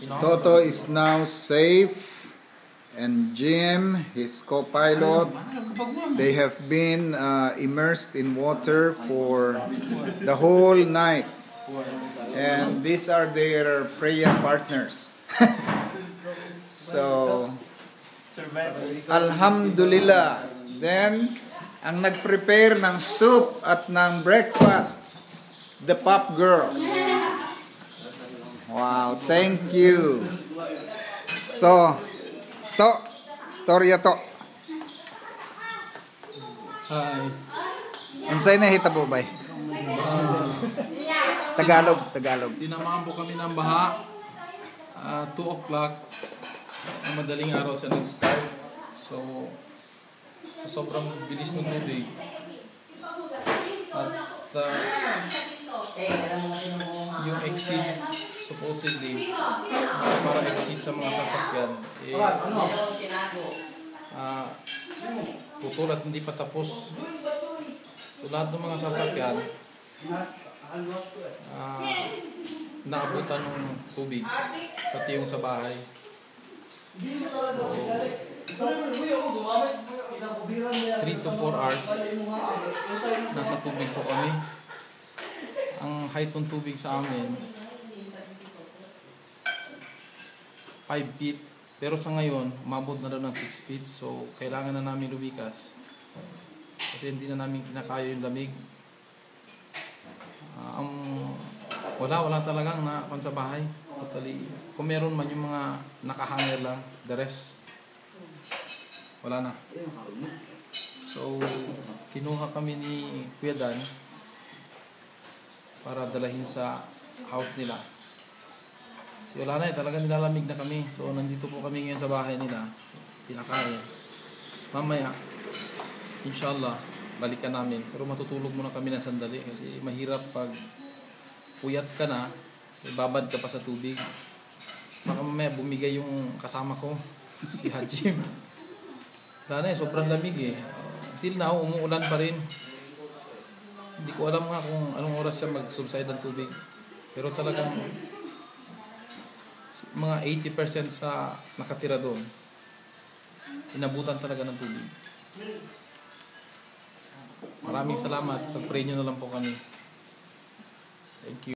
Toto is now safe, and Jim, his co-pilot, they have been immersed in water for the whole night. And these are their prayer partners. So, Alhamdulillah. Then, ang nag-prepare ng soup at ng breakfast, the Pop Girls. Wow, thank you. So, storya to. Hi. Unsay na hitabo bay? Tagalog. Tinamaan po kami ng baha. 2 o'clock. Madaling araw sa nag-start. So, sobrang bilis ng tubig. At yung exit, supposedly, para exit sa mga sasakyan, putol at hindi pa tapos. So, lahat ng mga sasakyan, naabutan ng tubig, pati yung sa bahay. So, 3 to 4 hours nasa tubig po kami. Ang height ng tubig sa amin 5 feet, pero sa ngayon umabot na daw ng 6 feet. So kailangan na namin lumikas kasi hindi na namin kinakaya yung lamig. Wala talagang napan sa bahay. Totally, kung meron man yung mga nakahanger lang, the rest wala na. So kinuha kami ni Kuya Dan para dalahin sa house nila. So wala na talagang nilalamig na kami. So nandito po kami ngayon sa bahay nila. Pinakaya. Mamaya, inshallah, balikan namin. Pero matutulog muna kami ng sandali kasi mahirap pag puyat ka na, babad ka pa sa tubig. Baka mamaya bumigay yung kasama ko, si Hajim. Wala na sobrang lamig Till now, umuulan pa rin. Hindi ko alam nga kung anong oras siya mag-subside ang tubig. Pero talagang mga 80% sa nakatira doon, inabutan talaga ng tubig. Maraming salamat. Pag-pray nyo na lang po kami. Thank you.